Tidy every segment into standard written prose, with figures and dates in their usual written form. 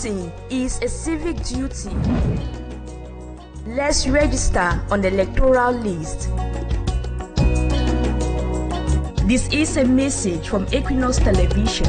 Voting is a civic duty. Let's register on the electoral list. This is a message from Equinoxe Television.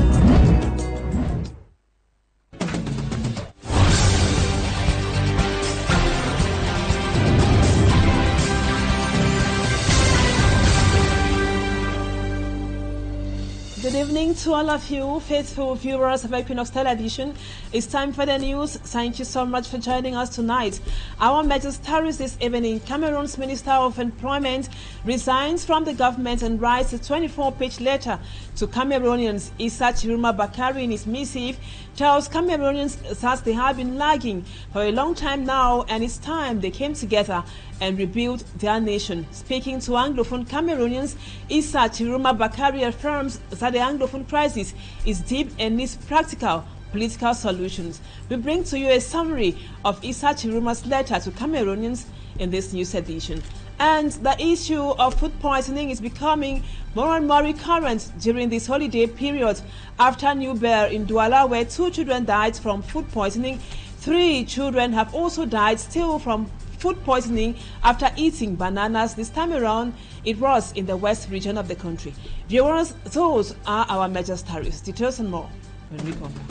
Good evening to all of you, faithful viewers of Equinoxe Television. It's time for the news. Thank you so much for joining us tonight. Our major stories this evening: Cameroon's Minister of Employment resigns from the government and writes a 24-page letter to Cameroonians. Issa Chiruma Bakari, in his missive, tells Cameroonians that they have been lagging for a long time now, and it's time they came together and rebuild their nation. Speaking to Anglophone Cameroonians, Issa Chiruma Bakari affirms that the Anglophone crisis is deep and needs practical political solutions. We bring to you a summary of Issa Chiruma's letter to Cameroonians in this news edition. And the issue of food poisoning is becoming more and more recurrent during this holiday period. After New Bear in Douala, where 2 children died from food poisoning, 3 children have also died still from food poisoning after eating bananas. This time around, it was in the west region of the country. Viewers, those are our major stories. Details and more when we come back.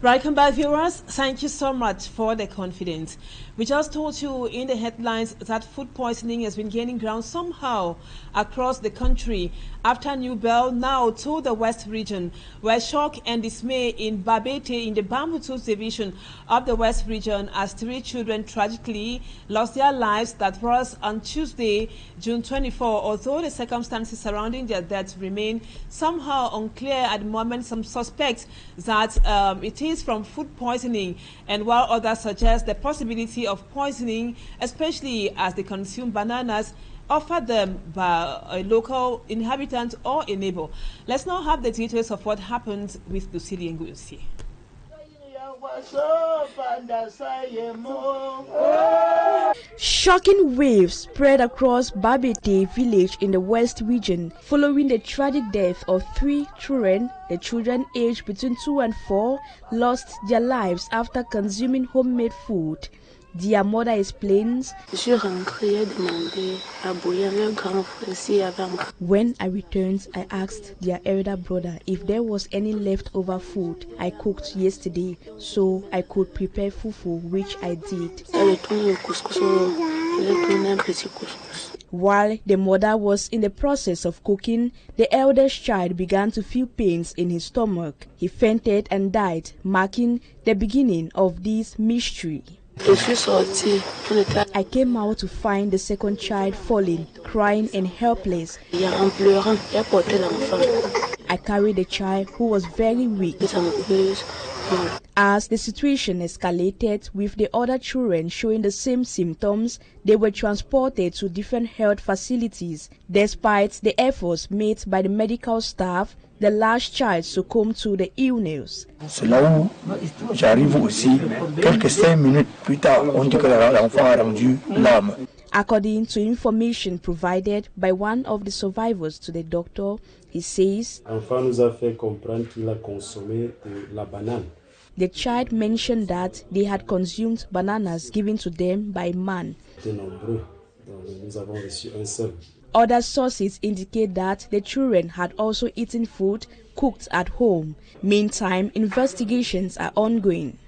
Welcome back, viewers. Thank you so much for the confidence. We just told you in the headlines that food poisoning has been gaining ground somehow across the country after New Bell, now to the west region, where shock and dismay in Babete in the Bambutus division of the west region as 3 children tragically lost their lives. That was on Tuesday, June 24. Although the circumstances surrounding their deaths remain somehow unclear at the moment, some suspect that it is from food poisoning, and while others suggest the possibility of poisoning, especially as they consume bananas offered them by a local inhabitant or a neighbor. Let's now have the details of what happened with Lucille Ngusi. Shocking waves spread across Babete village in the west region following the tragic death of 3 children. The children aged between 2 and 4 lost their lives after consuming homemade food. Their mother explains, "When I returned, I asked their elder brother if there was any leftover food I cooked yesterday so I could prepare fufu, which I did." While the mother was in the process of cooking, the eldest child began to feel pains in his stomach. He fainted and died, marking the beginning of this mystery. I came out to find the second child falling, crying and helpless. I carried the child who was very weak. As the situation escalated, with the other children showing the same symptoms, they were transported to different health facilities. Despite the efforts made by the medical staff, the last child succumbed to the illness. C'est là où j'arrive aussi. Quelques 5 minutes plus tard, on dit que l'enfant a rendu l'âme. According to information provided by one of the survivors to the doctor, he says, L'enfant nous a fait comprendre qu'il a consommé de la banane. The child mentioned that they had consumed bananas given to them by man. Nous avons reçu un seul. Other sources indicate that the children had also eaten food cooked at home. Meantime, investigations are ongoing.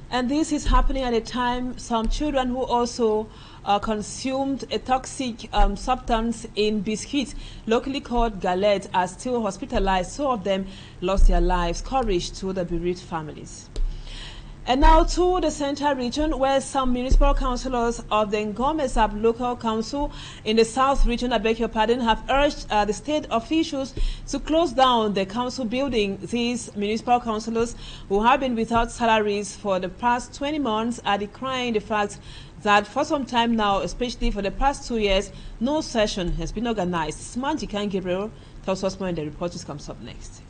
And this is happening at a time some children who also consumed a toxic substance in biscuits, locally called galette, are still hospitalized. 2 of them lost their lives. Courage to the bereaved families. And now to the central region, where some municipal councillors of the Ngomezab local council in the south region, I beg your pardon, have urged the state officials to close down the council building. These municipal councillors, who have been without salaries for the past 20 months, are decrying the fact that for some time now, especially for the past 2 years, no session has been organized. Smanjikan Gabriel tells us more in the report, which comes up next.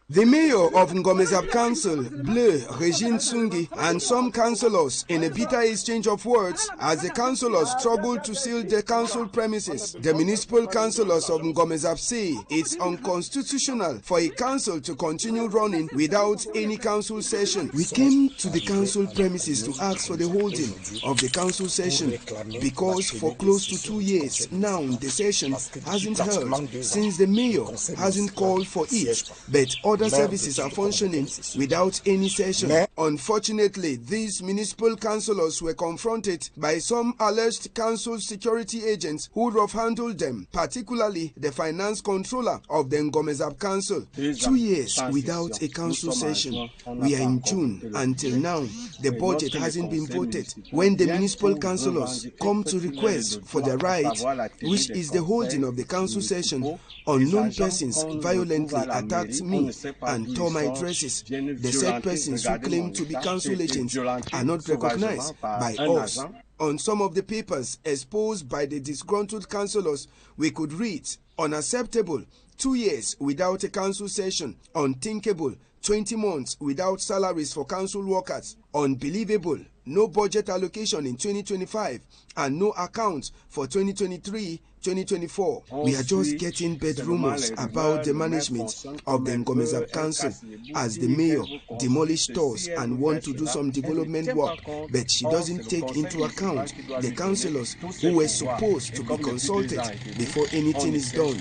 The mayor of Ngomezab Council, Bleu, Regine Sungi, and some councillors in a bitter exchange of words as the councillors struggled to seal the council premises. The municipal councillors of Ngomezab say it's unconstitutional for a council to continue running without any council session. We came to the council premises to ask for the holding of the council session because for close to 2 years now the session hasn't held since the mayor hasn't called for it, but other services are functioning without any session. Unfortunately, these municipal councillors were confronted by some alleged council security agents who rough-handled them, particularly the finance controller of the Ngomezab Council. 2 years without a council session. We are in June. Until now, the budget hasn't been voted. When the municipal councillors come to request for their right, which is the holding of the council session, unknown persons violently attacked me and tore my dresses. The said persons who claim to be council agents are not recognized by us. On some of the papers exposed by the disgruntled councillors, we could read, unacceptable, 2 years without a council session, unthinkable, 20 months without salaries for council workers, unbelievable, no budget allocation in 2025 and no account for 2023-2024. We are just getting bad rumors about the management of the Ngomezab Council as the mayor demolished stores and want to do some development work, but she doesn't take into account the councillors who were supposed to be consulted before anything is done.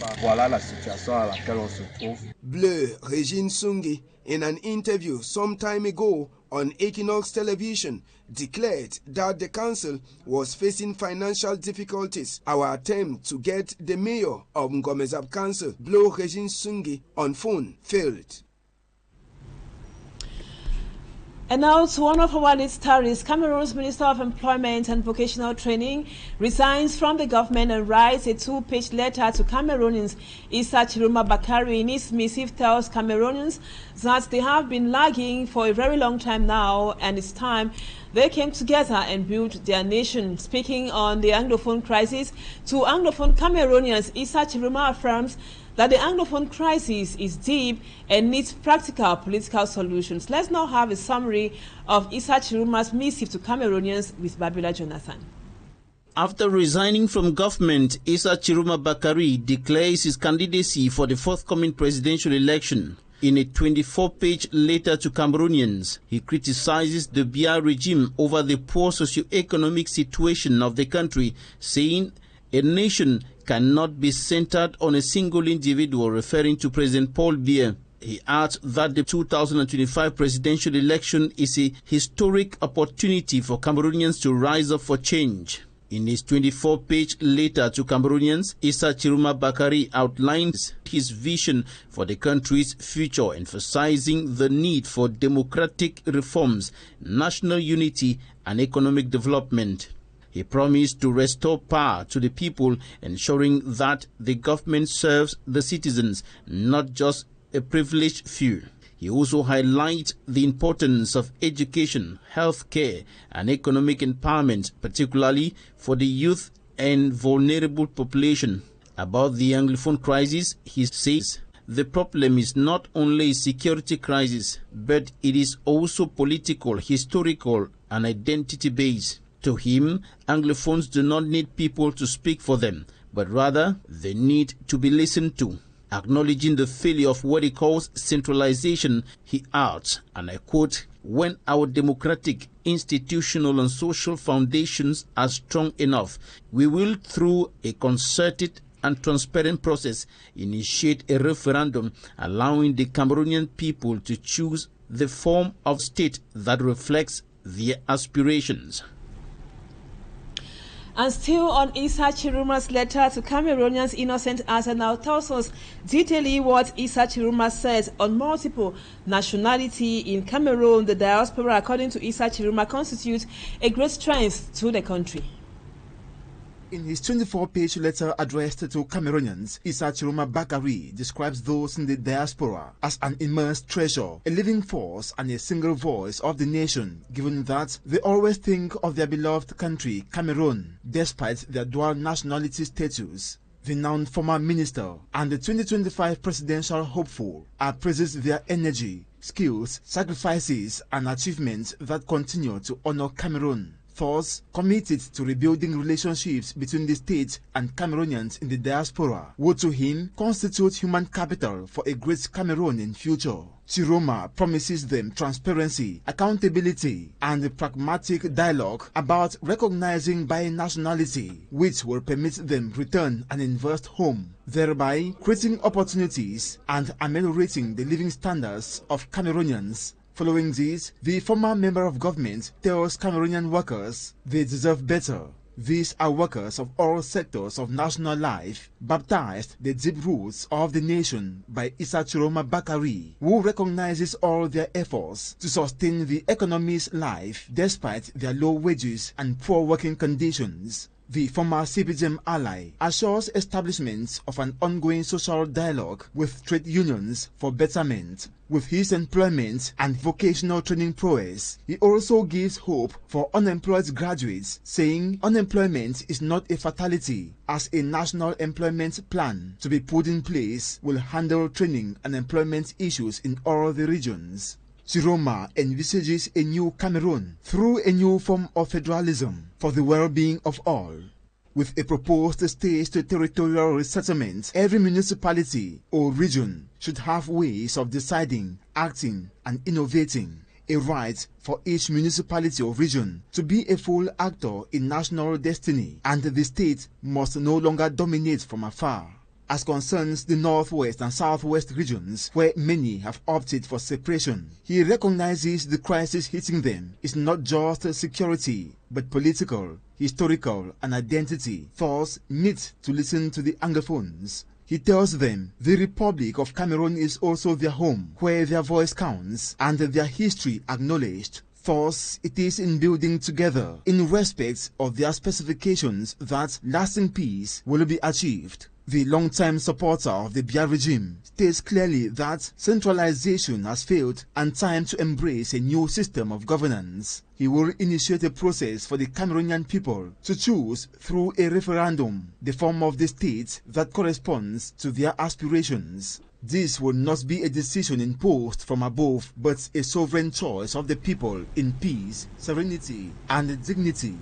Bleu, Regine Sungi, in an interview some time ago on Equinoxe television, declared that the council was facing financial difficulties. Our attempt to get the mayor of Ngomezab Council, Bleu Regine Sungi, on phone failed. And now to one of our lead stories, Cameroon's Minister of Employment and Vocational Training resigns from the government and writes a 2-page letter to Cameroonians. Issa Chiruma Bakari in his missive tells Cameroonians that they have been lagging for a very long time now and it's time they came together and built their nation. Speaking on the Anglophone crisis to Anglophone Cameroonians, Issa Chiruma affirms that the Anglophone crisis is deep and needs practical political solutions. Let's now have a summary of Issa Chiruma's missive to Cameroonians with Babila Jonathan. After resigning from government, Issa Chiruma Bakari declares his candidacy for the forthcoming presidential election. In a 24-page letter to Cameroonians, he criticizes the Biya regime over the poor socio-economic situation of the country, saying a nation cannot be centered on a single individual, referring to President Paul Biya. He adds that the 2025 presidential election is a historic opportunity for Cameroonians to rise up for change. In his 24-page letter to Cameroonians, Issa Chiruma Bakari outlines his vision for the country's future, emphasizing the need for democratic reforms, national unity, and economic development. He promised to restore power to the people, ensuring that the government serves the citizens, not just a privileged few. He also highlights the importance of education, health care, and economic empowerment, particularly for the youth and vulnerable population. About the Anglophone crisis, he says, the problem is not only a security crisis, but it is also political, historical, and identity-based. To him, Anglophones do not need people to speak for them, but rather they need to be listened to. Acknowledging the failure of what he calls centralization, he adds, and I quote, when our democratic, institutional and social foundations are strong enough, we will, through a concerted and transparent process, initiate a referendum allowing the Cameroonian people to choose the form of state that reflects their aspirations. And still on Issa Chiruma's letter to Cameroonians, Innocent Asa now tells us detailing what Issa Chiruma says on multiple nationality in Cameroon. The diaspora, according to Issa Chiruma, constitutes a great strength to the country. In his 24-page letter addressed to Cameroonians, Issa Chiruma Bakari describes those in the diaspora as an immense treasure, a living force and a single voice of the nation, given that they always think of their beloved country, Cameroon, despite their dual nationality status. The now former minister and the 2025 presidential hopeful appraises their energy, skills, sacrifices and achievements that continue to honor Cameroon. Thus, committed to rebuilding relationships between the state and Cameroonians in the diaspora, who to him constitute human capital for a great Cameroon in future. Chiroma promises them transparency, accountability, and a pragmatic dialogue about recognizing binationality, which will permit them return and invest home, thereby creating opportunities and ameliorating the living standards of Cameroonians. Following this, the former member of government tells Cameroonian workers they deserve better. These are workers of all sectors of national life, baptized the deep roots of the nation by Issa Chiroma Bakari, who recognizes all their efforts to sustain the economy's life despite their low wages and poor working conditions. The former CPGM ally assures establishment of an ongoing social dialogue with trade unions for betterment. With his employment and vocational training prowess, he also gives hope for unemployed graduates, saying unemployment is not a fatality, as a national employment plan to be put in place will handle training and employment issues in all the regions. Chiroma envisages a new Cameroon through a new form of federalism for the well-being of all. With a proposed stage to territorial resettlement, every municipality or region should have ways of deciding, acting, and innovating. A right for each municipality or region to be a full actor in national destiny, and the state must no longer dominate from afar. As concerns the northwest and southwest regions, where many have opted for separation, he recognizes the crisis hitting them is not just security, but political, historical, and identity. Thus, need to listen to the Anglophones. He tells them the Republic of Cameroon is also their home, where their voice counts and their history acknowledged. Thus, it is in building together, in respect of their specifications, that lasting peace will be achieved. The long-time supporter of the Biya regime states clearly that centralization has failed and time to embrace a new system of governance. He will initiate a process for the Cameroonian people to choose through a referendum the form of the state that corresponds to their aspirations. This will not be a decision imposed from above, but a sovereign choice of the people in peace, serenity, and dignity.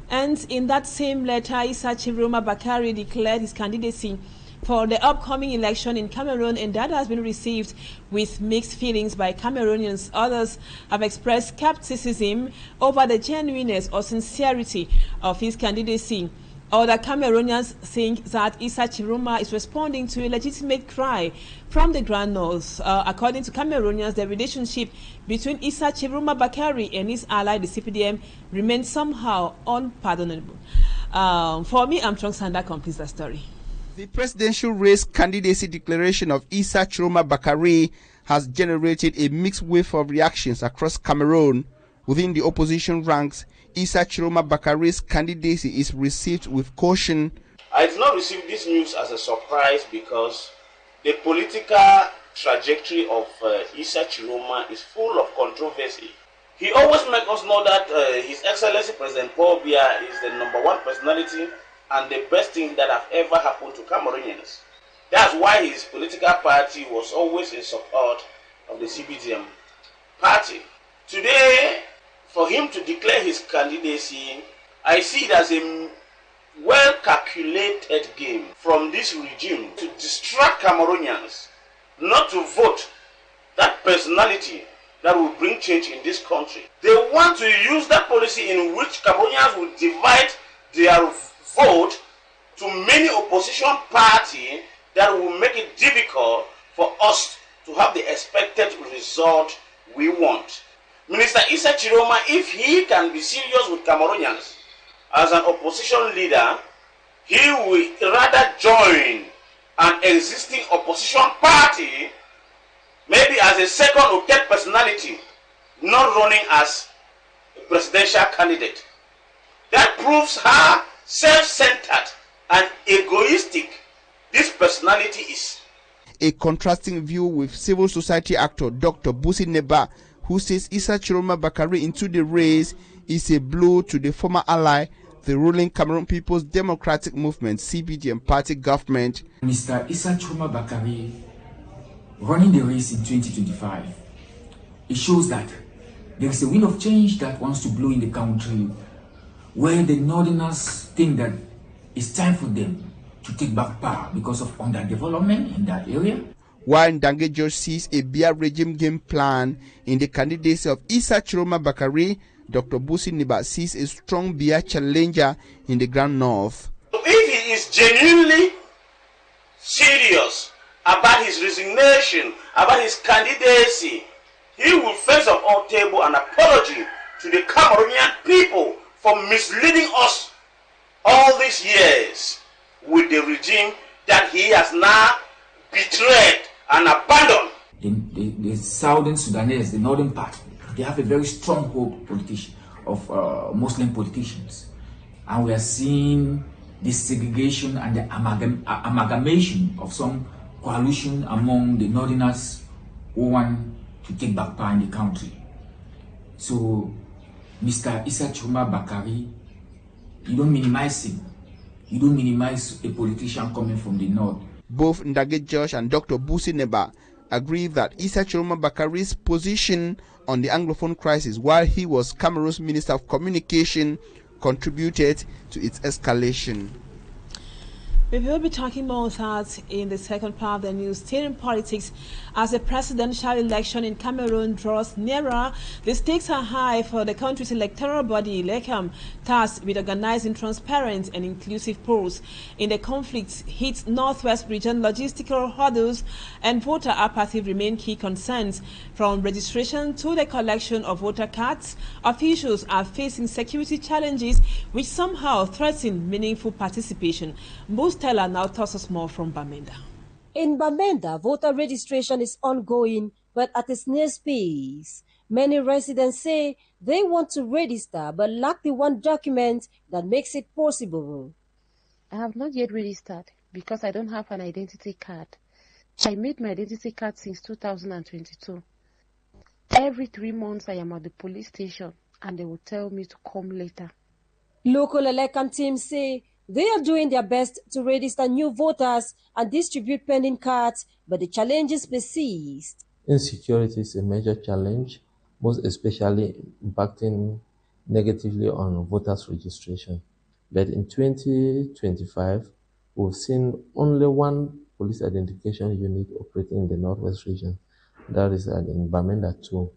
And in that same letter, Issa Chiroma Bakari declared his candidacy for the upcoming election in Cameroon, and that has been received with mixed feelings by Cameroonians. Others have expressed skepticism over the genuineness or sincerity of his candidacy. Other Cameroonians think that Issa Chiroma is responding to a legitimate cry from the Grand North. According to Cameroonians, the relationship between Issa Chiroma Bakari and his ally, the CPDM, remains somehow unpardonable. For me, Armstrong Sander completes the story. The presidential race candidacy declaration of Issa Chiroma Bakari has generated a mixed wave of reactions across Cameroon. Within the opposition ranks, Issa Chiroma Bakari's candidacy is received with caution. I did not receive this news as a surprise because the political trajectory of Issa Chiroma is full of controversy. He always makes us know that His Excellency President Paul Biya is the #1 personality and the best thing that have ever happened to Cameroonians. That's why his political party was always in support of the CPDM party. Today, for him to declare his candidacy, I see it as a well-calculated game from this regime to distract Cameroonians not to vote that personality that will bring change in this country. They want to use that policy in which Cameroonians will divide their vote to many opposition parties that will make it difficult for us to have the expected result we want. Minister Issa Chiroma, if he can be serious with Cameroonians as an opposition leader, he will rather join an existing opposition party, maybe as a second or third personality, not running as a presidential candidate. That proves how self-centered and egoistic this personality is. A contrasting view with civil society actor Dr. Busi Neba, who says Issa Chiroma Bakari into the race is a blow to the former ally the ruling Cameroon People's Democratic Movement (CPDM) party government. Mr. Issa Chuma Bakari running the race in 2025, it shows that there is a wind of change that wants to blow in the country, where the Northerners think that it's time for them to take back power because of underdevelopment in that area. While Ndange George sees a beer regime game plan in the candidacy of Issa Chuma Bakari, Dr. Busi Niba sees a strong beer challenger in the Grand North. If he is genuinely serious about his resignation, about his candidacy, he will face up on table an apology to the Cameroonian people for misleading us all these years with the regime that he has now betrayed and abandoned. The Southern Sudanese, the northern part, they have a very strong hope of Muslim politicians. And we are seeing this segregation and the amalgamation of some coalition among the Northerners who want to take back power in the country. So, Mr. Issa Chuma Bakari, you don't minimize him. You don't minimize a politician coming from the north. Both Ndange George and Dr. Busi Neba agree that Issa Chuma Bakari's position on the Anglophone crisis while he was Cameroon's Minister of Communication contributed to its escalation. We will be talking more about that in the second part of the news. Still in politics, as the presidential election in Cameroon draws nearer, the stakes are high for the country's electoral body, Electoral, tasked with organizing transparent and inclusive polls. In the conflict hit Northwest region, logistical hurdles and voter apathy remain key concerns. From registration to the collection of voter cards, officials are facing security challenges which somehow threaten meaningful participation. Stella now tells us more from Bamenda. In Bamenda, voter registration is ongoing, but at a snail's pace. Many residents say they want to register, but lack the one document that makes it possible. I have not yet registered because I don't have an identity card. I made my identity card since 2022. Every 3 months I am at the police station and they will tell me to come later. Local election teams say they are doing their best to register new voters and distribute pending cards, but the challenges persist. Insecurity is a major challenge, most especially impacting negatively on voters' registration. But in 2025, we've seen only one police identification unit operating in the Northwest region. That is in Bamenda 2.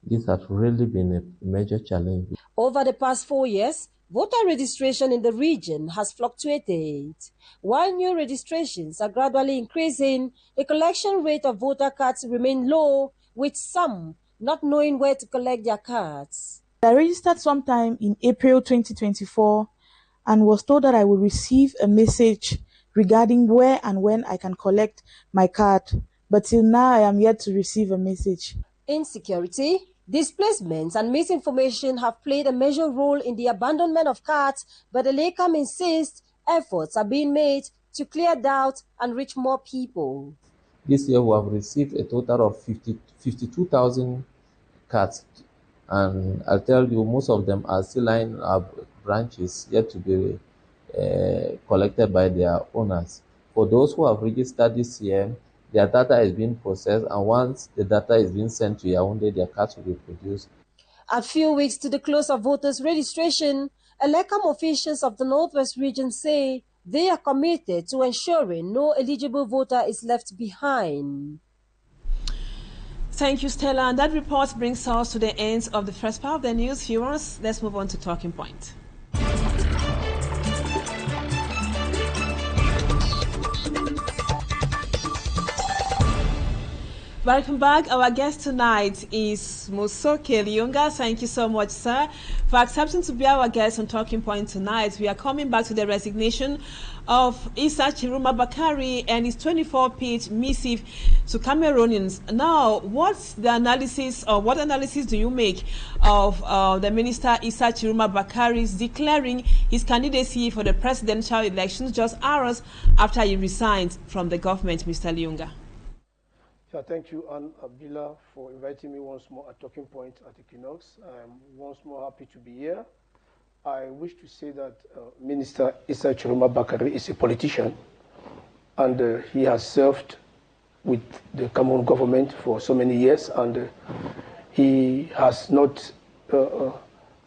This has really been a major challenge. Over the past 4 years, voter registration in the region has fluctuated. While new registrations are gradually increasing, the collection rate of voter cards remain low, with some not knowing where to collect their cards. I registered sometime in April 2024 and was told that I would receive a message regarding where and when I can collect my card. But till now, I am yet to receive a message. Insecurity, displacements and misinformation have played a major role in the abandonment of cards, but the LACAM insists efforts are being made to clear doubt and reach more people. This year we have received a total of 52,000 cards, and I'll tell you, most of them are still lying in our branches, yet to be collected by their owners. For those who have registered this year, their data is being processed, and once the data is being sent to Yaoundé, their cards will be produced. A few weeks to the close of voters' registration, ELECAM officials of the Northwest region say they are committed to ensuring no eligible voter is left behind. Thank you, Stella. And that report brings us to the end of the first part of the news. Viewers, let's move on to Talking Point. Welcome back. Our guest tonight is MOSOKE Lucas. Thank you so much, sir, for accepting to be our guest on Talking Point tonight. We are coming back to the resignation of Issa Chuma Bakari and his 24-page missive to Cameroonians. Now, what's the analysis, or what analysis do you make of the Minister Issa Chuma Bakari's declaring his candidacy for the presidential elections just hours after he resigned from the government, Mr. Liunga? Yeah, thank you, Ann Abdullah, for inviting me once more at Talking Point at Equinoxe. I'm once more happy to be here. I wish to say that Minister Issa Chiroma Bakari is a politician, and he has served with the Cameroon government for so many years, and he has not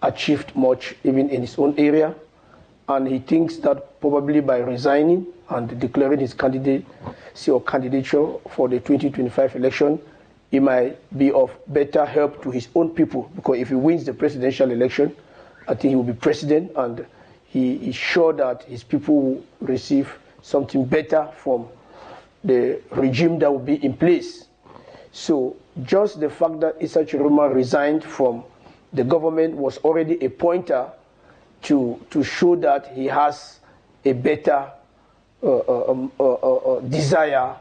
achieved much even in his own area, and he thinks that probably by resigning and declaring his candidacy or candidature for the 2025 election, he might be of better help to his own people, because if he wins the presidential election, I think he will be president, and he is sure that his people will receive something better from the regime that will be in place. So just the fact that Issa Chiroma resigned from the government was already a pointer to show that he has a better desire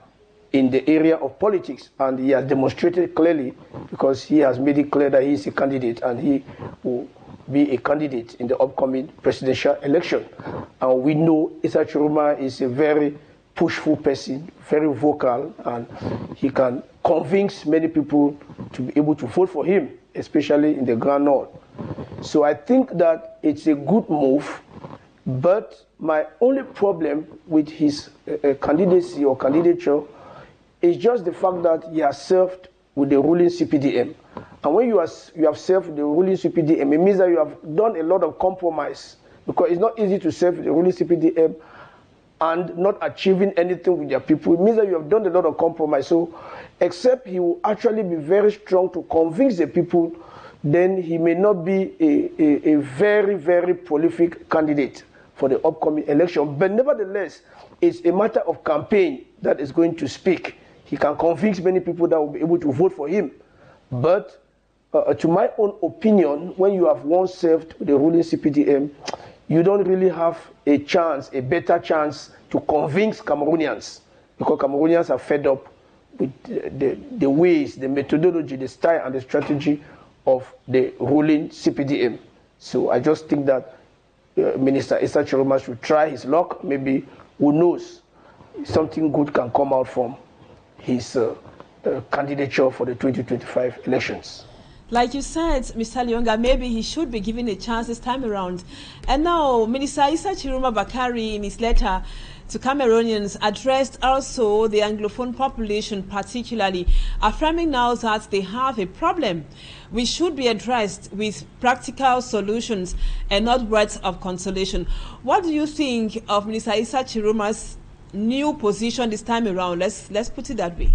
in the area of politics, and he has demonstrated clearly, because he has made it clear that he is a candidate and he will be a candidate in the upcoming presidential election. And we know Issa Chiroma is a very pushful person, very vocal, and he can convince many people to be able to vote for him, especially in the Grand North. So I think that it's a good move, but my only problem with his candidacy or candidature is just the fact that he has served with the ruling CPDM. And when you have served with the ruling CPDM, it means that you have done a lot of compromise, because it's not easy to serve with the ruling CPDM and not achieving anything with their people. It means that you have done a lot of compromise. So except he will actually be very strong to convince the people, then he may not be a very, very prolific candidate for the upcoming election. But nevertheless, it's a matter of campaign that is going to speak. He can convince many people that will be able to vote for him. But to my own opinion, when you have once served the ruling CPDM, you don't really have a chance, a better chance to convince Cameroonians, because Cameroonians are fed up with the ways, the methodology, the style, and the strategy of the ruling CPDM. So I just think that Minister Issa Chiroma should try his luck. Maybe, who knows, something good can come out from his candidature for the 2025 elections. Like you said, Mr. Lyonga, maybe he should be given a chance this time around. And now, Minister Issa Chiroma Bakari, in his letter to Cameroonians, addressed also the Anglophone population particularly, affirming now that they have a problem which should be addressed with practical solutions and not words of consolation. What do you think of Minister Issa Chiroma's new position this time around? Let's put it that way.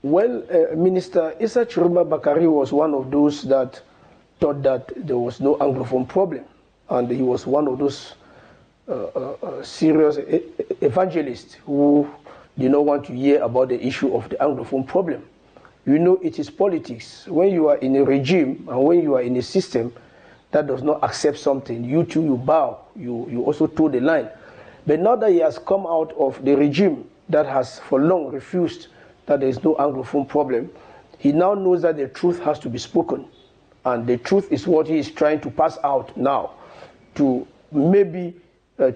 Well, Minister Issa Chiroma Bakari was one of those that thought that there was no Anglophone problem, and he was one of those serious evangelists who did not want to hear about the issue of the Anglophone problem. You know, it is politics. When you are in a regime and when you are in a system that does not accept something, you too, you bow, you also toe the line. But now that he has come out of the regime that has for long refused that there is no Anglophone problem, he now knows that the truth has to be spoken. And the truth is what he is trying to pass out now, to maybe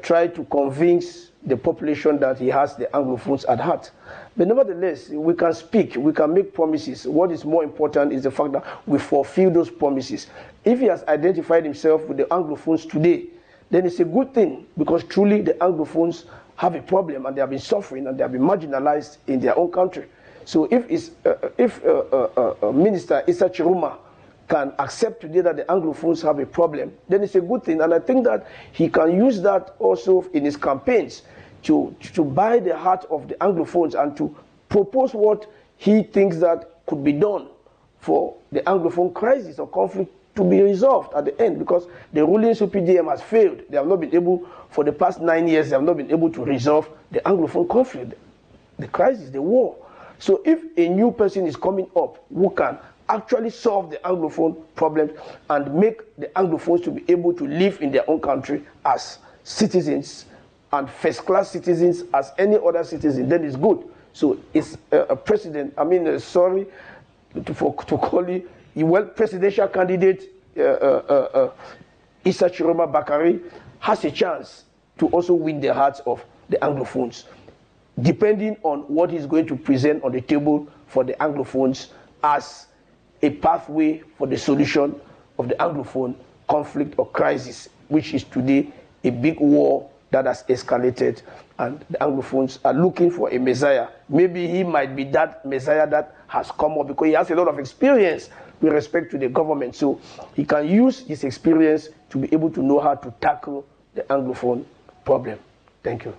try to convince the population that he has the Anglophones at heart. But nevertheless, we can speak, we can make promises. What is more important is the fact that we fulfill those promises. If he has identified himself with the Anglophones today, then it's a good thing, because truly the Anglophones have a problem, and they have been suffering, and they have been marginalized in their own country. So if Minister Issa Chiroma can accept today that the Anglophones have a problem, then it's a good thing. And I think that he can use that also in his campaigns to buy the heart of the Anglophones and to propose what he thinks that could be done for the Anglophone crisis or conflict to be resolved at the end, because the ruling CPDM has failed. They have not been able, for the past 9 years, they have not been able to resolve the Anglophone conflict, the crisis, the war. So if a new person is coming up who can actually solve the Anglophone problems and make the Anglophones to be able to live in their own country as citizens and first-class citizens as any other citizen, then it's good. So it's a president, sorry to call it, presidential candidate Issa Chiroma Bakari has a chance to also win the hearts of the Anglophones, depending on what he's going to present on the table for the Anglophones as a pathway for the solution of the Anglophone conflict or crisis, which is today a big war that has escalated, and the Anglophones are looking for a Messiah. Maybe he might be that Messiah that has come up because he has a lot of experience with respect to the government. So he can use his experience to be able to know how to tackle the Anglophone problem. Thank you.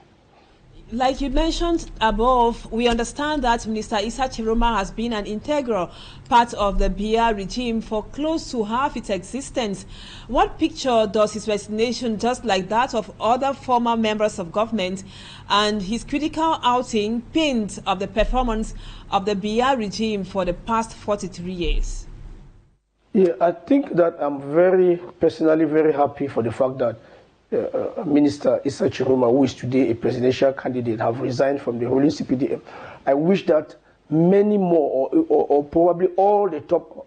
Like you mentioned above, we understand that Minister Issa Chiroma has been an integral part of the BR regime for close to half its existence. What picture does his resignation, just like that of other former members of government, and his critical outing paint of the performance of the BR regime for the past 43 years? Yeah, I think that I'm personally very happy for the fact that Minister Issa Chiroma, who is today a presidential candidate, have resigned from the ruling CPDM. I wish that many more, or probably all the top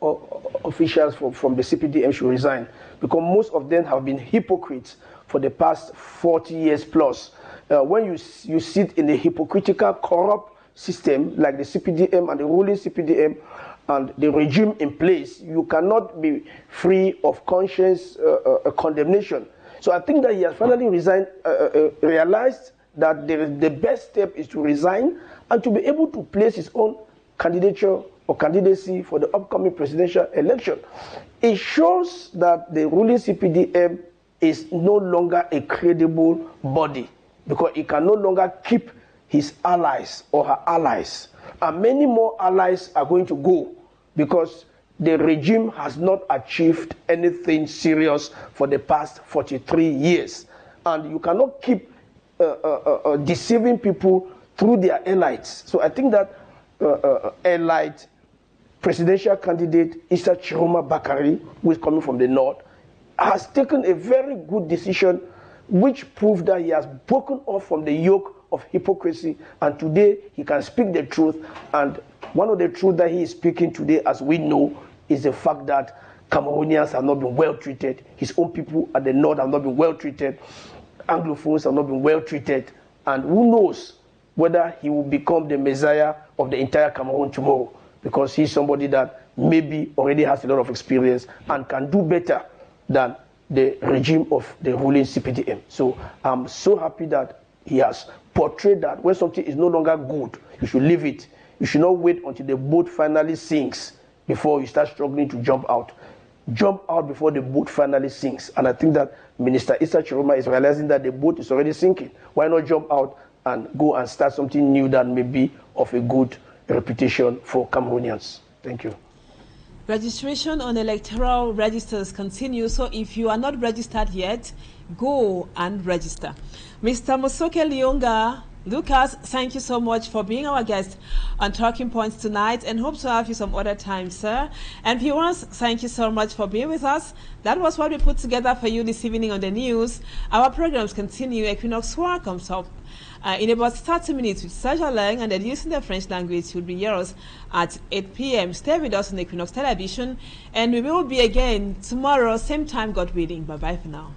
officials from the CPDM should resign, because most of them have been hypocrites for the past 40 years plus. When you sit in a hypocritical, corrupt system like the CPDM and the ruling CPDM and the regime in place, you cannot be free of conscience condemnation. So I think that he has finally realized that the best step is to resign and to be able to place his own candidature or candidacy for the upcoming presidential election. It shows that the ruling CPDM is no longer a credible body because it can no longer keep his allies or her allies. And many more allies are going to go because the regime has not achieved anything serious for the past 43 years. And you cannot keep deceiving people through their elites. So I think that elite presidential candidate Issa Chiroma Bakari, who is coming from the north, has taken a very good decision which proved that he has broken off from the yoke of hypocrisy, and today he can speak the truth. And one of the truths that he is speaking today, as we know, is the fact that Cameroonians have not been well treated. His own people at the north have not been well treated. Anglophones have not been well treated. And who knows whether he will become the Messiah of the entire Cameroon tomorrow, because he's somebody that maybe already has a lot of experience and can do better than the regime of the ruling CPDM. So I'm so happy that he has portrayed that when something is no longer good, you should leave it. You should not wait until the boat finally sinks before you start struggling to jump out. Jump out before the boat finally sinks. And I think that Minister Issa Chiroma is realizing that the boat is already sinking. Why not jump out and go and start something new that may be of a good reputation for Cameroonians? Thank you. Registration on electoral registers continues, so if you are not registered yet, go and register. Mr. MOSOKE Lucas, thank you so much for being our guest on Talking Points tonight, and hope to have you some other time, sir. And viewers, thank you so much for being with us. That was what we put together for you this evening on the news. Our programs continue. Equinoxe comes up in about 30 minutes with Serge Lang, and the news in the French language will be yours at 8 p.m. Stay with us on Equinoxe Television, and we will be again tomorrow, same time, God willing. Bye-bye for now.